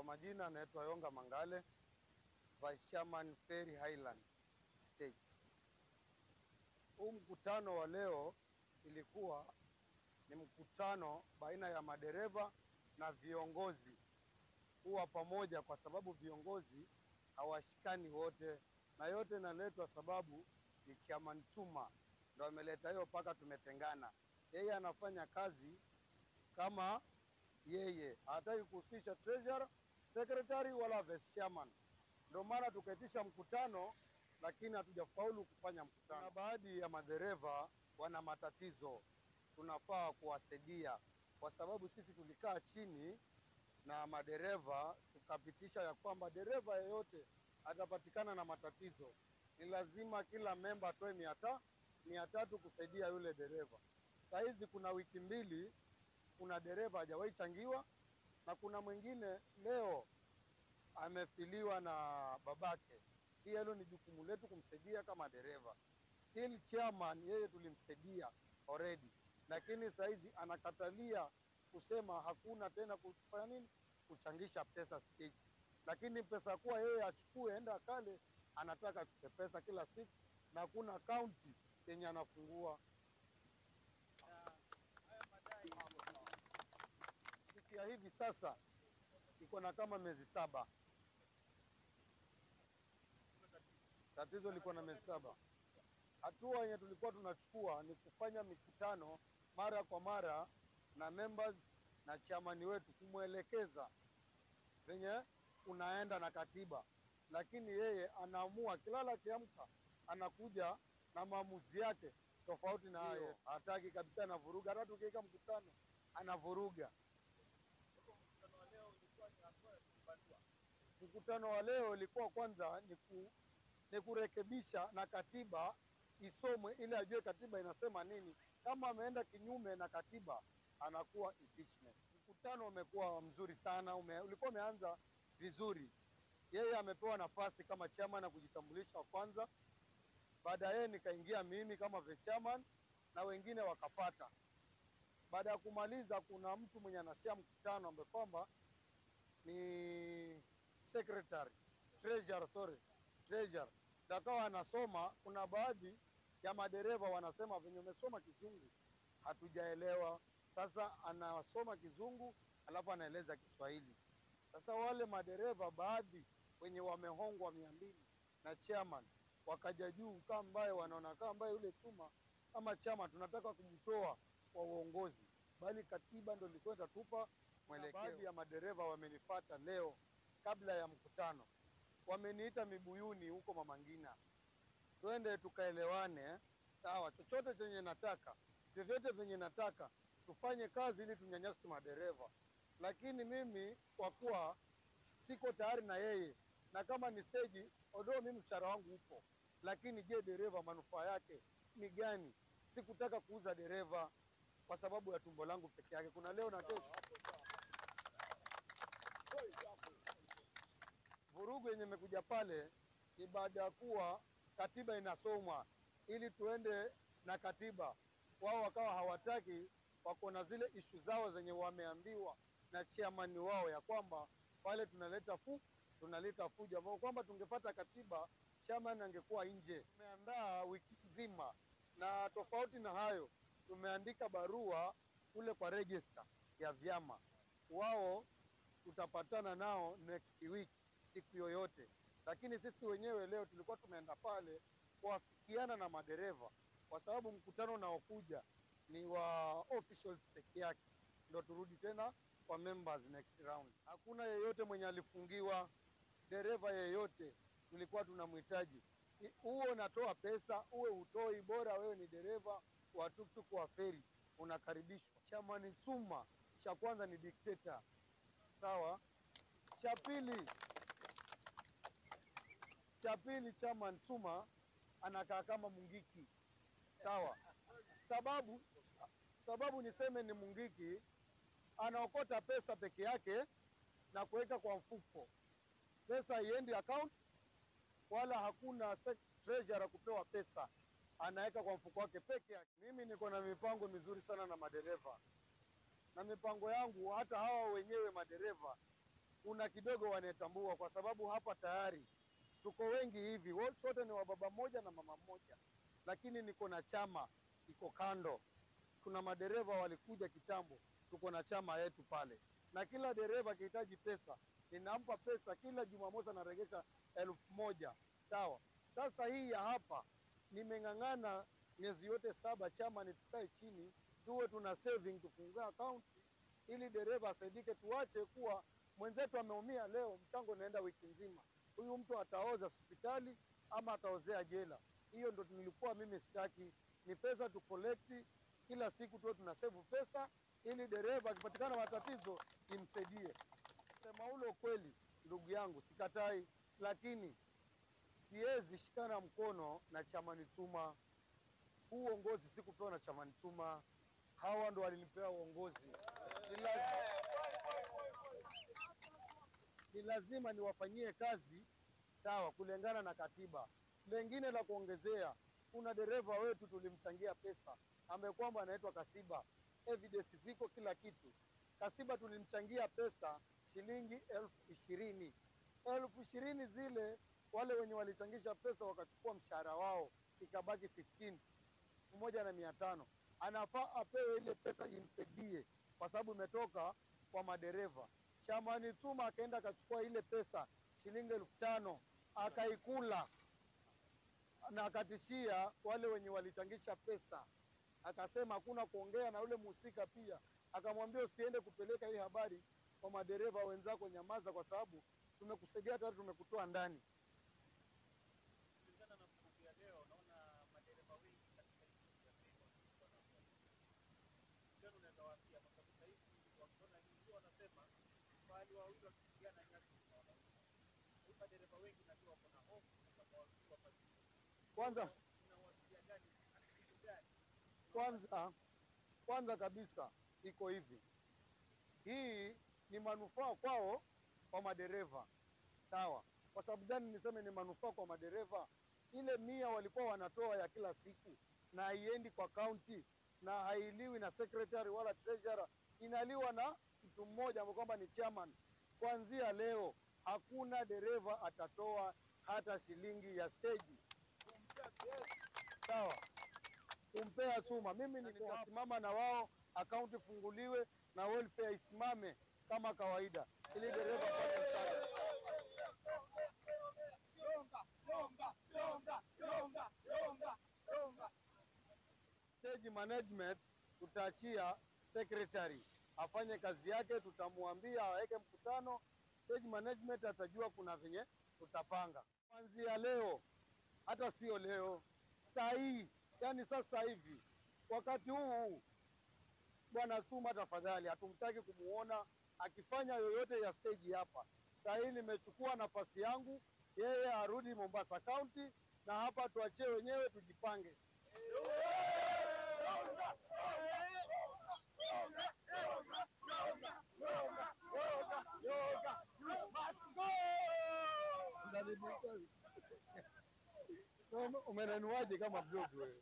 majina anaitwa Yonga Mangale, Vice Chairman Ferry Highland Stage. Huu mkutano wa leo ilikuwa ni mkutano baina ya madereva na viongozi kuwa pamoja, kwa sababu viongozi hawashikani wote, na yote inaletwa sababu ni Chairman Tsuma ndo ameleta hiyo mpaka tumetengana. Yeye anafanya kazi kama yeye, hataki kuhusisha treasurer, secretary wala vice chairman. Ndio maana tukaitisha mkutano, lakini hatujafaulu kufanya mkutano. Na baadhi ya madereva wana matatizo, tunafaa kuwasaidia, kwa sababu sisi tulikaa chini na madereva tukapitisha ya kwamba dereva yeyote atapatikana na matatizo ni lazima kila memba atoe 300 kusaidia yule dereva. Saa hizi kuna wiki mbili kuna dereva hajawahi changiwa, na kuna mwingine leo amefiliwa na babake. Hilo ni jukumu letu kumsaidia kama dereva. Still chairman yeye tulimsaidia already, lakini saa hizi anakatalia kusema hakuna tena kufanya nini, kuchangisha pesa stage. Lakini pesa kuwa yeye achukue enda kale, anataka achukue pesa kila siku na hakuna akaunti yenye anafungua. Kufikia hivi sasa iko na kama miezi 7. Tatizo liko na miezi 7. Hatua yenye tulikuwa tunachukua ni kufanya mikutano mara kwa mara na members na chairman wetu, kumwelekeza venye unaenda na katiba, lakini yeye anaamua kilala akiamka anakuja na maamuzi yake tofauti na hayo. Hataki kabisa, anavuruga. Hata tukiweka mkutano anavuruga. Mkutano wa leo ilikuwa kwanza ni kurekebisha na katiba isomwe ili ajue katiba inasema nini. Kama ameenda kinyume na katiba anakuwa impeachment. Mkutano umekuwa mzuri sana, ulikuwa umeanza vizuri. Yeye amepewa nafasi kama chairman na kujitambulisha kwanza. Baadaye nikaingia mimi kama vice chairman na wengine wakapata. Baada ya kumaliza, kuna mtu mwenye anashia mkutano ambaye kwamba ni treasurer ndakawa anasoma. Kuna baadhi ya madereva wanasema venye umesoma Kizungu hatujaelewa. Sasa anasoma Kizungu alafu anaeleza Kiswahili. Sasa wale madereva baadhi wenye wamehongwa 200 na chairman wakaja juu kama ambaye wanaona kama ambaye yule Tsuma kama chama tunataka kumtoa kwa uongozi, bali katiba ndio ilikuwa itatupa mwelekeo. Baadhi ya madereva wamenifuata leo kabla ya mkutano, wameniita Mibuyuni huko Mama Ngina, twende tukaelewane. Sawa, chochote chenye nataka, vyovyote venye nataka tufanye kazi ili tunyanyase madereva, lakini mimi kwa kuwa siko tayari na yeye, na kama ni stage odo, mimi mshahara wangu upo, lakini je, dereva manufaa yake ni gani? Sikutaka kuuza dereva kwa sababu ya tumbo langu peke yake. Kuna leo na kesho. Vurugu yenye imekuja pale ni baada ya kuwa katiba inasomwa ili tuende na katiba. Wao wakawa hawataki, wako na zile ishu zao zenye wameambiwa na chairman wao ya kwamba pale tunaleta fujo, ambao kwamba tungepata katiba chairman angekuwa nje. Tumeandaa wiki nzima, na tofauti na hayo tumeandika barua kule kwa register ya vyama. Wao tutapatana nao next week siku yoyote, lakini sisi wenyewe leo tulikuwa tumeenda pale kuafikiana na madereva, kwa sababu mkutano unaokuja ni wa officials peke yake, ndio turudi tena kwa members next round. Hakuna yeyote mwenye alifungiwa, dereva yeyote tulikuwa tunamhitaji. Uwe unatoa pesa uwe utoi, bora wewe ni dereva wa tuktuk wa feri, unakaribishwa. Chairman Tsuma cha kwanza ni dictator, sawa. Cha pili Chairman Tsuma anakaa kama Mungiki, sawa. Sababu niseme ni Mungiki, anaokota pesa peke yake na kuweka kwa mfuko. Pesa haiendi account wala hakuna treasurer kupewa pesa, anaweka kwa mfuko wake peke yake. Mimi niko na mipango mizuri sana na madereva, na mipango yangu hata hawa wenyewe madereva kuna kidogo wanetambua, kwa sababu hapa tayari tuko wengi hivi, sote ni wa baba mmoja na mama mmoja, lakini niko na chama iko kando. Kuna madereva walikuja kitambo, tuko na chama yetu pale, na kila dereva akihitaji pesa ninampa pesa, kila Jumamosi anaregesha 1,000. Sawa. Sasa hii ya hapa nimeng'ang'ana miezi yote 7 chama ni tukae chini tuwe tuna saving, tufungue account ili dereva asaidike, tuache kuwa mwenzetu ameumia leo, mchango naenda wiki nzima, huyu mtu ataoza hospitali ama ataozea jela. Hiyo ndo nilikuwa mimi sitaki. Ni pesa tu collect kila siku, tuwe tuna save pesa ili dereva akipatikana matatizo imsaidie. Sema ule kweli, ndugu yangu, sikatai, lakini siwezi shikana mkono na Chamani Chuma. Huu uongozi sikupewa na Chamani Chuma, hawa ndo walinipea uongozi. Ni lazima niwafanyie kazi sawa, kulingana na katiba. Lengine la kuongezea, kuna dereva wetu tulimchangia pesa ambaye kwamba anaitwa Kasiba, evidence ziko kila kitu. Kasiba tulimchangia pesa shilingi 20,000. 20,000 zile, wale wenye walichangisha pesa wakachukua mshahara wao, ikabaki 15,500. Anafaa apewe ile pesa imsaidie, kwa sababu imetoka kwa madereva. Chamani Chuma akaenda akachukua ile pesa shilingi 5,000 akaikula, na akatishia wale wenye walichangisha pesa, akasema hakuna kuongea na ule mhusika. Pia akamwambia usiende kupeleka hii habari kwa madereva wenzako, nyamaza, kwa sababu tumekusaidia, tayari tumekutoa ndani. Kwanza kabisa iko hivi, hii ni manufaa kwao, kwa madereva, sawa. Kwa sababu gani niseme ni manufaa kwa madereva? Ile 100 walikuwa wanatoa ya kila siku na haiendi kwa county na hailiwi na secretary wala treasurer, inaliwa na mtu mmoja ambaye kwamba ni chairman. Kuanzia leo hakuna dereva atatoa hata shilingi ya stage, sawa, kumpea Chuma. Mimi nitasimama na wao, akaunti funguliwe na welfare isimame kama kawaida, ili dereva pate msaada. Stage management tutaachia secretary afanye kazi yake, tutamwambia aweke mkutano, stage management atajua kuna venye tutapanga. Kuanzia leo, hata sio leo, saa hii, yani sasa hivi, wakati huu, Bwana Chuma tafadhali, hatumtaki kumuona akifanya yoyote ya stage hapa. Saa hii nimechukua nafasi yangu, yeye arudi Mombasa County, na hapa tuachie wenyewe tujipange. Umenanuaje kama mdogo wewe?